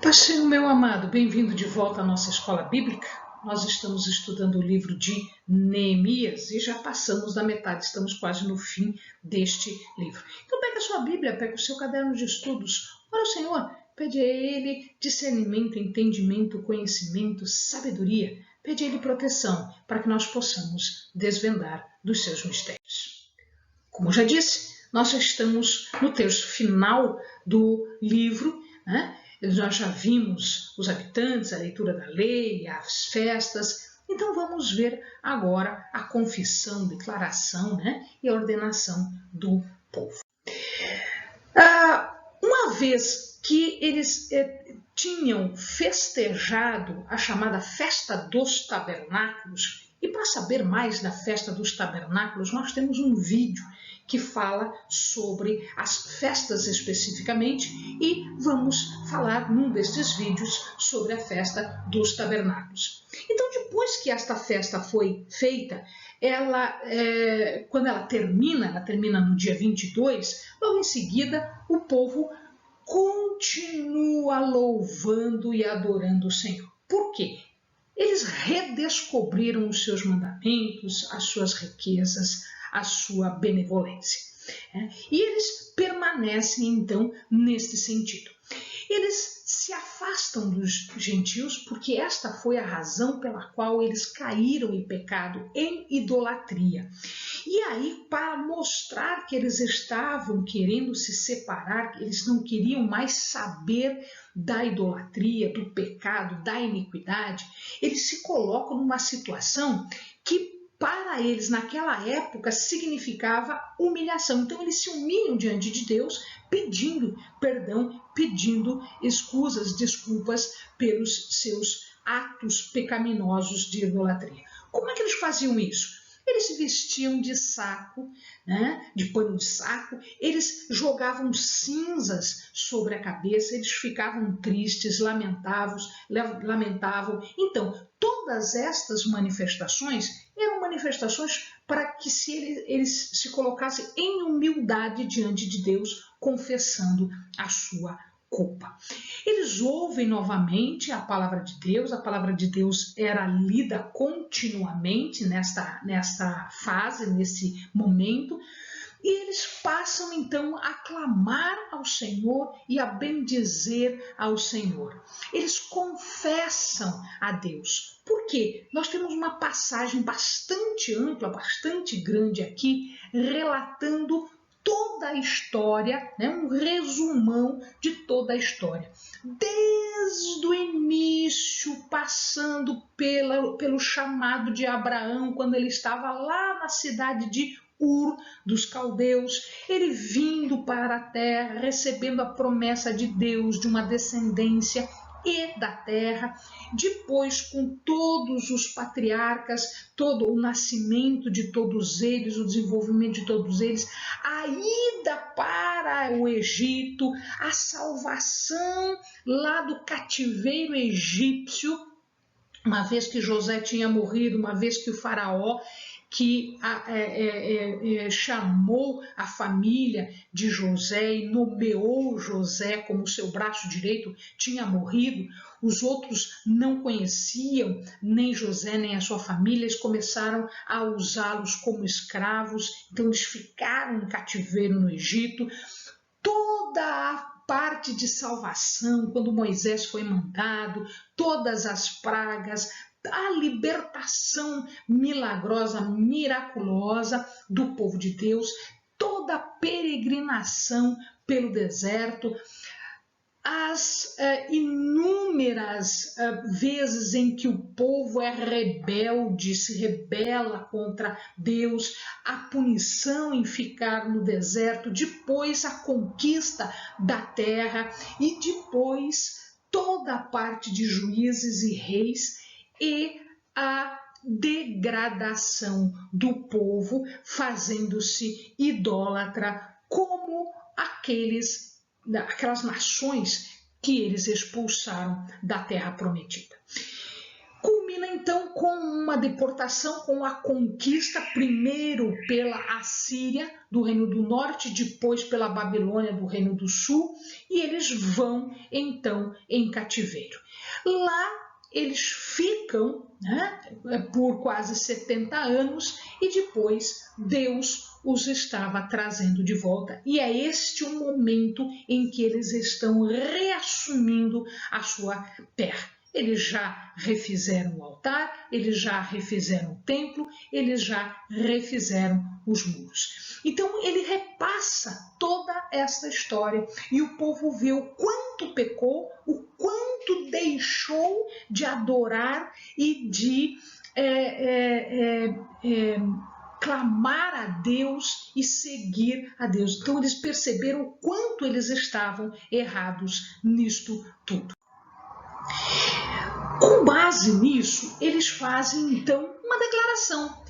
Pastor, meu amado, bem-vindo de volta à nossa escola bíblica. Nós estamos estudando o livro de Neemias e já passamos da metade, estamos quase no fim deste livro. Então pega a sua Bíblia, pega o seu caderno de estudos, ora ao Senhor, pede a Ele discernimento, entendimento, conhecimento, sabedoria, pede a Ele proteção para que nós possamos desvendar dos seus mistérios. Como eu já disse, nós já estamos no terço final do livro, né? Nós já vimos os habitantes, a leitura da lei, as festas. Então vamos ver agora a confissão, declaração, né? E a ordenação do povo. Uma vez que eles tinham festejado a chamada Festa dos Tabernáculos, e para saber mais da Festa dos Tabernáculos, nós temos um vídeo que fala sobre as festas especificamente e vamos falar num destes vídeos sobre a Festa dos Tabernáculos. Então, depois que esta festa foi feita, quando ela termina no dia 22, logo em seguida o povo continua louvando e adorando o Senhor. Por quê? Eles redescobriram os seus mandamentos, as suas riquezas, a sua benevolência. E eles permanecem, então, neste sentido. Eles se afastam dos gentios porque esta foi a razão pela qual eles caíram em pecado, em idolatria. E aí, para mostrar que eles estavam querendo se separar, que eles não queriam mais saber da idolatria, do pecado, da iniquidade, eles se colocam numa situação que para eles, naquela época, significava humilhação. Então, eles se humilham diante de Deus, pedindo perdão, pedindo escusas, desculpas pelos seus atos pecaminosos de idolatria. Como é que eles faziam isso? Eles se vestiam de saco, né, de pano de saco, eles jogavam cinzas sobre a cabeça, eles ficavam tristes, lamentavam. Então, todas estas manifestações eram manifestações para que eles se colocassem em humildade diante de Deus, confessando a sua culpa. Eles ouvem novamente a palavra de Deus era lida continuamente nesta fase, nesse momento, e eles passam então a clamar ao Senhor e a bendizer ao Senhor. Eles confessam a Deus. Por quê? Nós temos uma passagem bastante ampla, bastante grande aqui, relatando toda a história, né? Um resumão de toda a história. Desde o início, passando pelo chamado de Abraão, quando ele estava lá na cidade de Ur dos caldeus, ele vindo para a terra, recebendo a promessa de Deus de uma descendência e da terra, depois com todos os patriarcas, todo o nascimento de todos eles, o desenvolvimento de todos eles, a ida para o Egito, a salvação lá do cativeiro egípcio, uma vez que José tinha morrido, uma vez que o faraó que chamou a família de José e nomeou José como seu braço direito, tinha morrido, os outros não conheciam nem José nem a sua família, eles começaram a usá-los como escravos, então eles ficaram em cativeiro no Egito. Toda a parte de salvação, quando Moisés foi mandado, todas as pragas, a libertação milagrosa, miraculosa do povo de Deus, toda a peregrinação pelo deserto, as inúmeras vezes em que o povo é rebelde, se rebela contra Deus, a punição em ficar no deserto, depois a conquista da terra e depois toda a parte de juízes e reis e a degradação do povo, fazendo-se idólatra como aquelas nações que eles expulsaram da terra prometida. Culmina então com uma deportação, com a conquista, primeiro pela Assíria, do Reino do Norte, depois pela Babilônia, do Reino do Sul, e eles vão então em cativeiro. Lá eles ficam, né, por quase 70 anos e depois Deus os estava trazendo de volta. E é este o momento em que eles estão reassumindo a sua terra. Eles já refizeram o altar, eles já refizeram o templo, eles já refizeram os muros. Então ele repassa toda essa história e o povo vê o quanto pecou, o quanto deixou de adorar e de clamar a Deus e seguir a Deus. Então eles perceberam o quanto eles estavam errados nisto tudo. Com base nisso, eles fazem então uma declaração.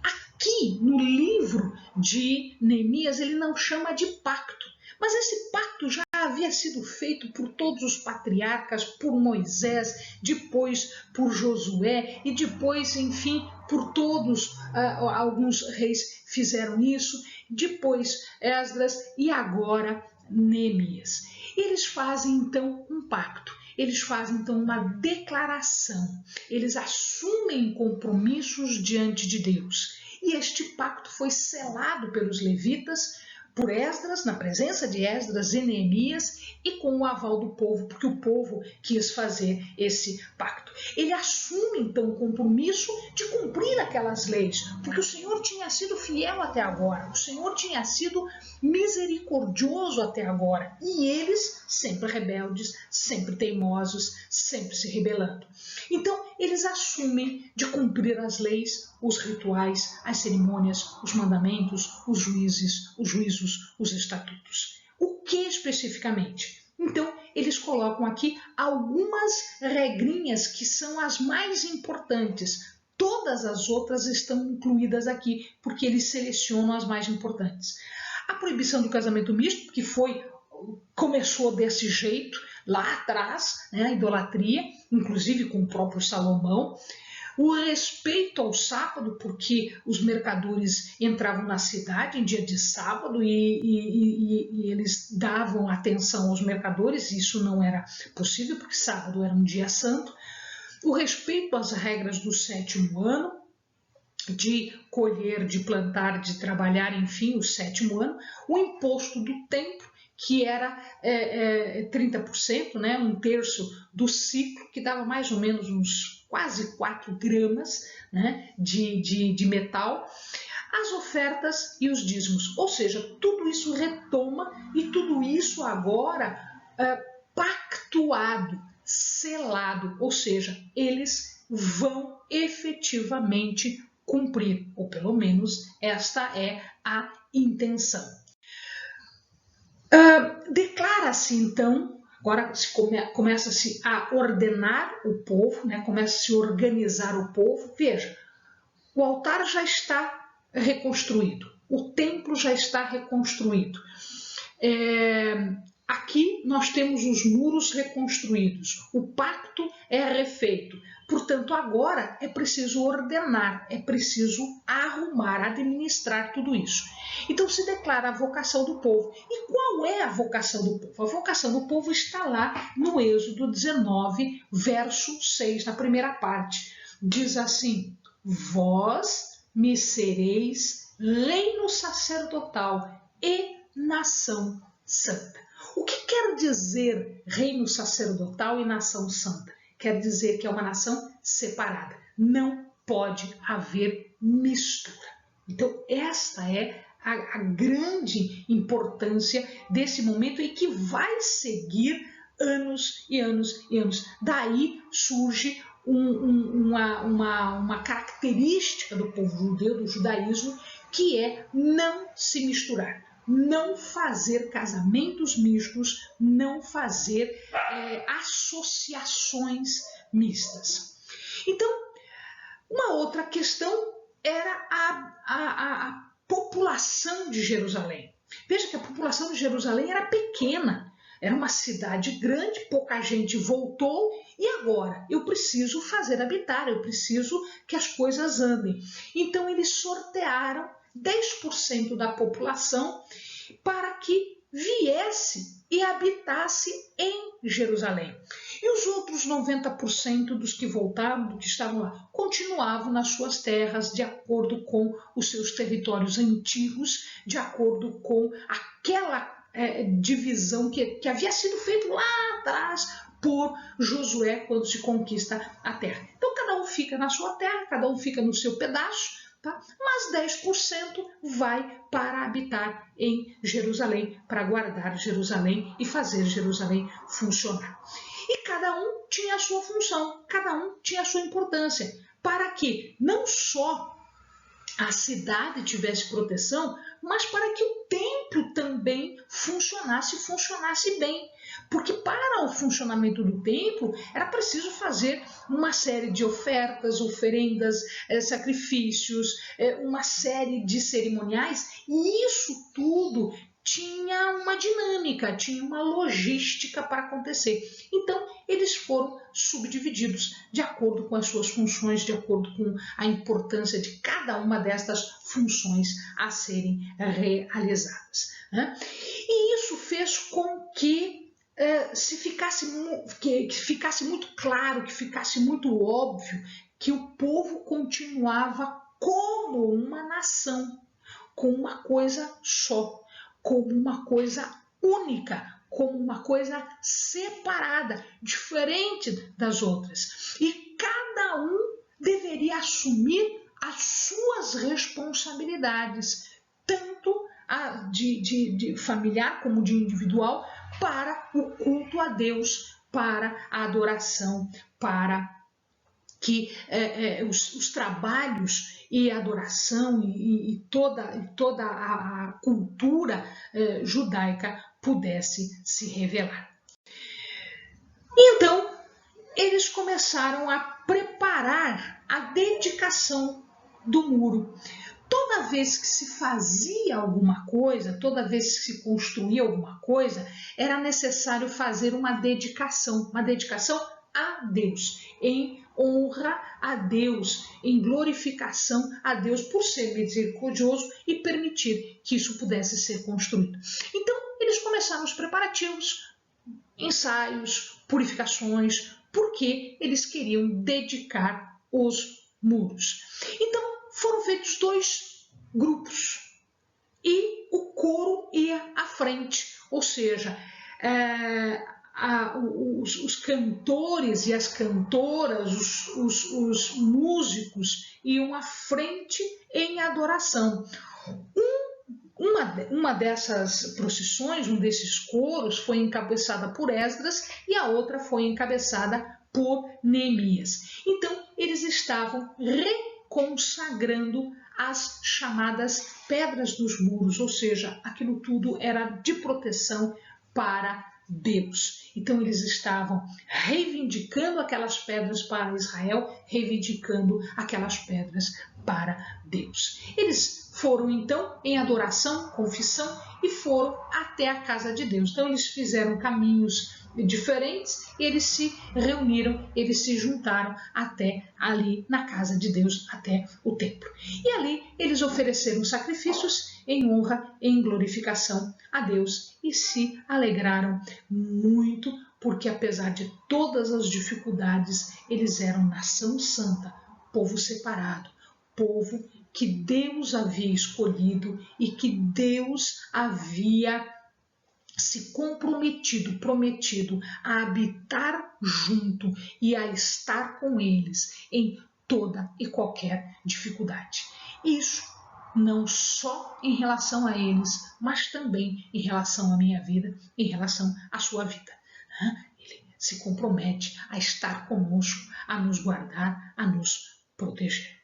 Aqui no livro de Neemias ele não chama de pacto, mas esse pacto já havia sido feito por todos os patriarcas, por Moisés, depois por Josué e depois, enfim, por todos, alguns reis fizeram isso, depois Esdras e agora Neemias. Eles fazem então um pacto. Eles fazem então uma declaração, eles assumem compromissos diante de Deus. E este pacto foi selado pelos levitas, por Esdras, na presença de Esdras e Neemias e com o aval do povo, porque o povo quis fazer esse pacto. Ele assume então o compromisso de cumprir aquelas leis, porque o Senhor tinha sido fiel até agora, o Senhor tinha sido misericordioso até agora, e eles sempre rebeldes, sempre teimosos, sempre se rebelando. Então, eles assumem de cumprir as leis, os rituais, as cerimônias, os mandamentos, os juízos, os estatutos. O que especificamente? Então, eles colocam aqui algumas regrinhas que são as mais importantes. Todas as outras estão incluídas aqui, porque eles selecionam as mais importantes. A proibição do casamento misto, que começou desse jeito, lá atrás, né, a idolatria, inclusive com o próprio Salomão. O respeito ao sábado, porque os mercadores entravam na cidade em dia de sábado e eles davam atenção aos mercadores, e isso não era possível, porque sábado era um dia santo. O respeito às regras do 7º ano, de colher, de plantar, de trabalhar, enfim, o 7º ano. O imposto do templo, que era 30%, né, 1/3 do ciclo, que dava mais ou menos uns quase 4 gramas, né, de metal, as ofertas e os dízimos. Ou seja, tudo isso retoma e tudo isso agora pactuado, selado, ou seja, eles vão efetivamente cumprir, ou pelo menos esta é a intenção. Declara-se então, agora começa-se a ordenar o povo, né? Começa a se organizar o povo. Veja, o altar já está reconstruído, o templo já está reconstruído. Aqui nós temos os muros reconstruídos, o pacto é refeito. Portanto, agora é preciso ordenar, é preciso arrumar, administrar tudo isso. Então se declara a vocação do povo. E qual é a vocação do povo? A vocação do povo está lá no Êxodo 19, verso 6, na primeira parte. Diz assim: vós me sereis reino sacerdotal e nação santa. O que quer dizer reino sacerdotal e nação santa? Quer dizer que é uma nação separada. Não pode haver mistura. Então, esta é a grande importância desse momento e que vai seguir anos e anos e anos. Daí surge uma característica do povo judeu, do judaísmo, que é não se misturar. Não fazer casamentos mistos, não fazer associações mistas. Então, uma outra questão era a população de Jerusalém. Veja que a população de Jerusalém era pequena. Era uma cidade grande, pouca gente voltou, e agora eu preciso fazer habitar, eu preciso que as coisas andem. Então eles sortearam 10% da população para que viesse e habitasse em Jerusalém. E os outros 90% dos que voltaram, dos que estavam lá, continuavam nas suas terras, de acordo com os seus territórios antigos, de acordo com aquela divisão que havia sido feita lá atrás por Josué quando se conquista a terra. Então cada um fica na sua terra, cada um fica no seu pedaço, tá? Mas 10% vai para habitar em Jerusalém, para guardar Jerusalém e fazer Jerusalém funcionar. E cada um tinha a sua função, cada um tinha a sua importância, para que não só a cidade tivesse proteção, mas para que o templo também funcionasse bem. Porque para o funcionamento do templo era preciso fazer uma série de ofertas, oferendas, sacrifícios, uma série de cerimoniais, e isso tudo tinha uma dinâmica, tinha uma logística para acontecer. Então, eles foram subdivididos de acordo com as suas funções, de acordo com a importância de cada uma destas funções a serem realizadas. E isso fez com que que ficasse muito claro, que ficasse muito óbvio que o povo continuava como uma nação, com uma coisa só, como uma coisa única, como uma coisa separada, diferente das outras. E cada um deveria assumir as suas responsabilidades, tanto de familiar como de individual, para o culto a Deus, para a adoração, para que os trabalhos e a adoração e toda a cultura judaica pudesse se revelar. Então, eles começaram a preparar a dedicação do muro. Toda vez que se fazia alguma coisa, toda vez que se construía alguma coisa, era necessário fazer uma dedicação a Deus, em honra a Deus, em glorificação a Deus por ser misericordioso e permitir que isso pudesse ser construído. Então, eles começaram os preparativos, ensaios, purificações, porque eles queriam dedicar os muros. Então, foram feitos 2 grupos e o coro ia à frente, ou seja, os cantores e as cantoras, os músicos iam à frente em adoração. Uma dessas procissões, um desses coros, foi encabeçada por Esdras e a outra foi encabeçada por Neemias. Então, eles estavam reconsagrando as chamadas pedras dos muros, ou seja, aquilo tudo era de proteção para Deus. Então eles estavam reivindicando aquelas pedras para Israel, reivindicando aquelas pedras para Deus. Eles foram então em adoração, confissão e foram até a casa de Deus. Então eles fizeram caminhos diferentes, eles se reuniram, eles se juntaram até ali na casa de Deus, até o templo. E ali eles ofereceram sacrifícios em honra, em glorificação a Deus e se alegraram muito, porque apesar de todas as dificuldades, eles eram nação santa, povo separado, povo que Deus havia escolhido e que Deus havia se prometido a habitar junto e a estar com eles em toda e qualquer dificuldade. Isso não só em relação a eles, mas também em relação à minha vida, em relação à sua vida. Ele se compromete a estar conosco, a nos guardar, a nos proteger.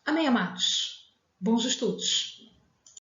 Amém, amados? Bons estudos!